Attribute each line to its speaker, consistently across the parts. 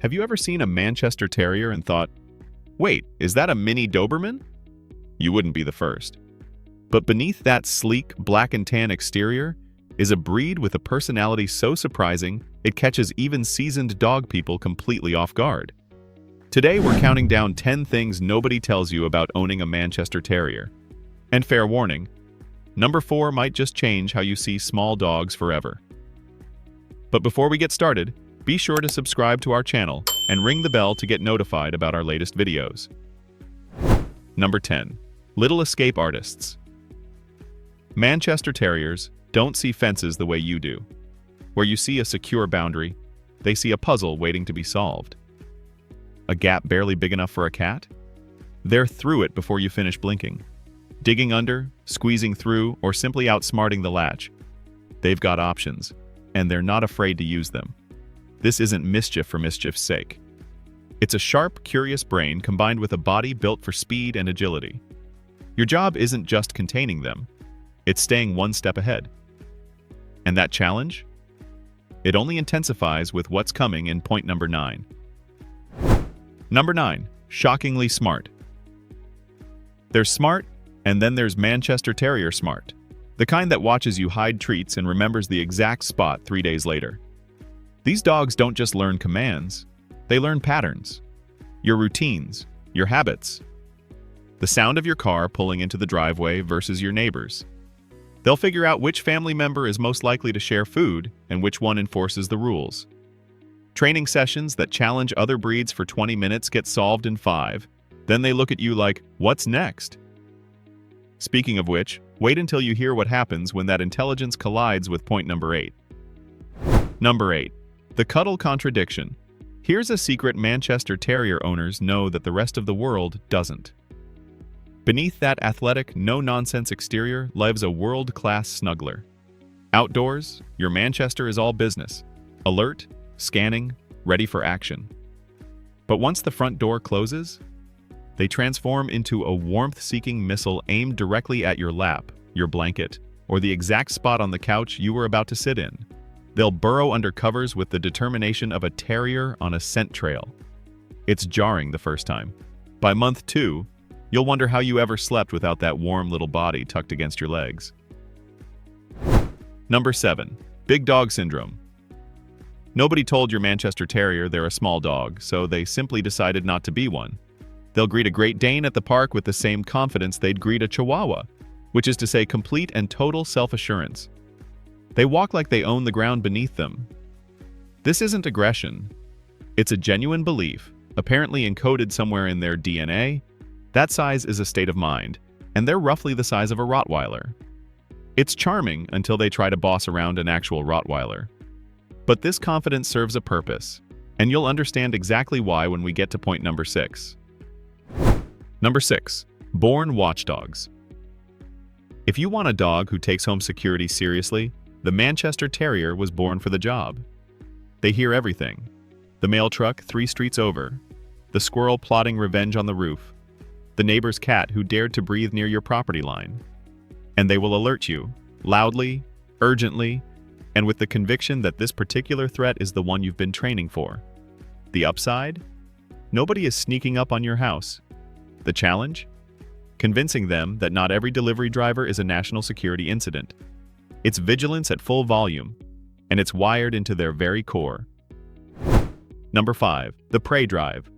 Speaker 1: Have you ever seen a Manchester Terrier and thought, wait, is that a mini Doberman? You wouldn't be the first. But beneath that sleek, black and tan exterior is a breed with a personality so surprising it catches even seasoned dog people completely off guard. Today we're counting down 10 things nobody tells you about owning a Manchester Terrier. And fair warning, number 4 might just change how you see small dogs forever. But before we get started, be sure to subscribe to our channel and ring the bell to get notified about our latest videos. Number 10. Little escape artists. Manchester Terriers don't see fences the way you do. Where you see a secure boundary, they see a puzzle waiting to be solved. A gap barely big enough for a cat? They're through it before you finish blinking. Digging under, squeezing through, or simply outsmarting the latch. They've got options, and they're not afraid to use them. This isn't mischief for mischief's sake. It's a sharp, curious brain combined with a body built for speed and agility. Your job isn't just containing them, it's staying one step ahead. And that challenge? It only intensifies with what's coming in point number 9. Number 9. Shockingly smart. There's smart, and then there's Manchester Terrier smart. The kind that watches you hide treats and remembers the exact spot 3 days later. These dogs don't just learn commands, they learn patterns. Your routines, your habits. The sound of your car pulling into the driveway versus your neighbor's. They'll figure out which family member is most likely to share food and which one enforces the rules. Training sessions that challenge other breeds for 20 minutes get solved in 5. Then they look at you like, what's next? Speaking of which, wait until you hear what happens when that intelligence collides with point number 8. Number 8. The cuddle contradiction. Here's a secret Manchester Terrier owners know that the rest of the world doesn't. Beneath that athletic, no-nonsense exterior lives a world-class snuggler. Outdoors, your Manchester is all business. Alert, scanning, ready for action. But once the front door closes, they transform into a warmth-seeking missile aimed directly at your lap, your blanket, or the exact spot on the couch you were about to sit in. They'll burrow under covers with the determination of a terrier on a scent trail. It's jarring the first time. By month 2, you'll wonder how you ever slept without that warm little body tucked against your legs. Number 7. Big dog syndrome. Nobody told your Manchester Terrier they're a small dog, so they simply decided not to be one. They'll greet a Great Dane at the park with the same confidence they'd greet a Chihuahua, which is to say complete and total self-assurance. They walk like they own the ground beneath them. This isn't aggression. It's a genuine belief, apparently encoded somewhere in their DNA. That size is a state of mind, and they're roughly the size of a Rottweiler. It's charming until they try to boss around an actual Rottweiler. But this confidence serves a purpose, and you'll understand exactly why when we get to point number 6. Number 6. Born watchdogs. If you want a dog who takes home security seriously, the Manchester Terrier was born for the job. They hear everything. The mail truck 3 streets over, the squirrel plotting revenge on the roof, the neighbor's cat who dared to breathe near your property line. And they will alert you, loudly, urgently, and with the conviction that this particular threat is the one you've been training for. The upside? Nobody is sneaking up on your house. The challenge? Convincing them that not every delivery driver is a national security incident. It's vigilance at full volume, and it's wired into their very core. Number 5. The prey drive.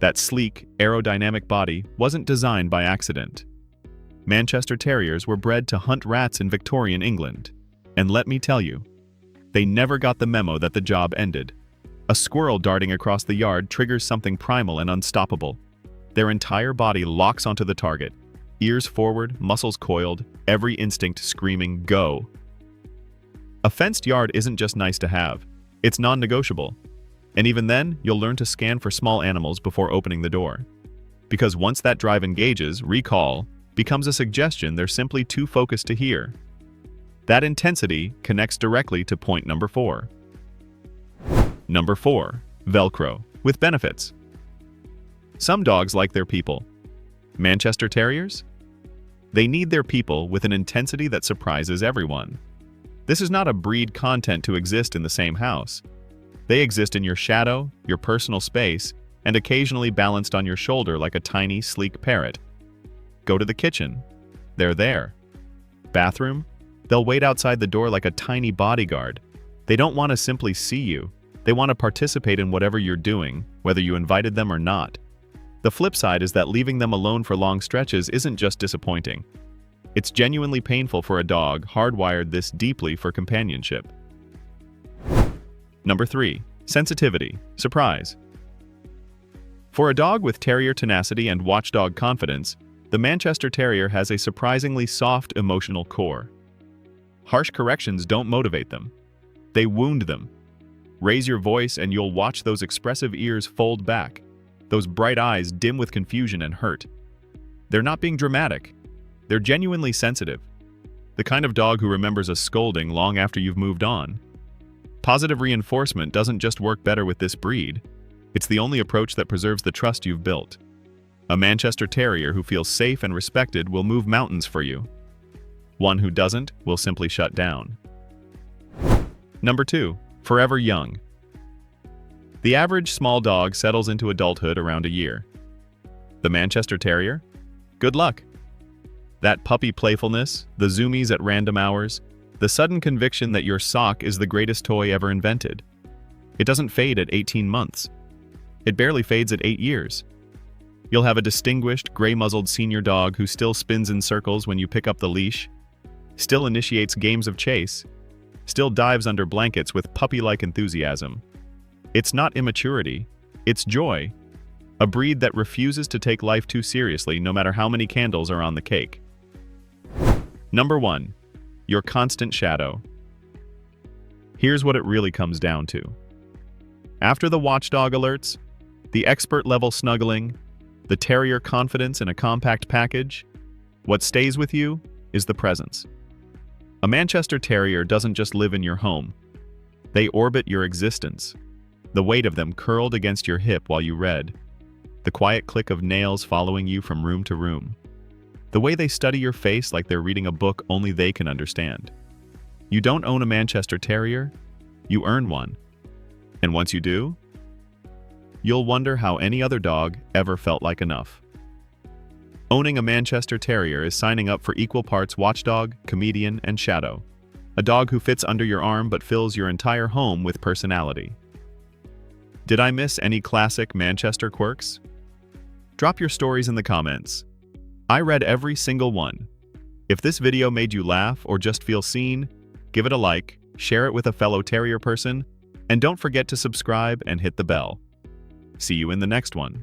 Speaker 1: That sleek, aerodynamic body wasn't designed by accident. Manchester Terriers were bred to hunt rats in Victorian England. And let me tell you, they never got the memo that the job ended. A squirrel darting across the yard triggers something primal and unstoppable. Their entire body locks onto the target, ears forward, muscles coiled, every instinct screaming, go. A fenced yard isn't just nice to have, it's non-negotiable. And even then, you'll learn to scan for small animals before opening the door. Because once that drive engages, recall becomes a suggestion they're simply too focused to hear. That intensity connects directly to point number 4. Number 4. Velcro, with benefits. Some dogs like their people. Manchester Terriers? They need their people with an intensity that surprises everyone. This is not a breed content to exist in the same house. They exist in your shadow, your personal space, and occasionally balanced on your shoulder like a tiny, sleek parrot. Go to the kitchen. They're there. Bathroom? They'll wait outside the door like a tiny bodyguard. They don't want to simply see you. They want to participate in whatever you're doing, whether you invited them or not. The flip side is that leaving them alone for long stretches isn't just disappointing. It's genuinely painful for a dog hardwired this deeply for companionship. Number 3. Sensitivity. Surprise. For a dog with terrier tenacity and watchdog confidence, the Manchester Terrier has a surprisingly soft emotional core. Harsh corrections don't motivate them. They wound them. Raise your voice and you'll watch those expressive ears fold back, those bright eyes dim with confusion and hurt. They're not being dramatic. They're genuinely sensitive. The kind of dog who remembers a scolding long after you've moved on. Positive reinforcement doesn't just work better with this breed. It's the only approach that preserves the trust you've built. A Manchester Terrier who feels safe and respected will move mountains for you. One who doesn't will simply shut down. Number 2. Forever young. The average small dog settles into adulthood around a year. The Manchester Terrier? Good luck. That puppy playfulness, the zoomies at random hours, the sudden conviction that your sock is the greatest toy ever invented. It doesn't fade at 18 months. It barely fades at 8 years. You'll have a distinguished, gray-muzzled senior dog who still spins in circles when you pick up the leash, still initiates games of chase, still dives under blankets with puppy-like enthusiasm. It's not immaturity, it's joy. A breed that refuses to take life too seriously no matter how many candles are on the cake. Number 1. Your constant shadow. Here's what it really comes down to. After the watchdog alerts, the expert-level snuggling, the terrier confidence in a compact package, what stays with you is the presence. A Manchester Terrier doesn't just live in your home. They orbit your existence. The weight of them curled against your hip while you read. The quiet click of nails following you from room to room. The way they study your face like they're reading a book only they can understand. You don't own a Manchester Terrier, you earn one. And once you do, you'll wonder how any other dog ever felt like enough. Owning a Manchester Terrier is signing up for equal parts watchdog, comedian, and shadow. A dog who fits under your arm but fills your entire home with personality. Did I miss any classic Manchester quirks? Drop your stories in the comments. I read every single one. If this video made you laugh or just feel seen, give it a like, share it with a fellow terrier person, and don't forget to subscribe and hit the bell. See you in the next one.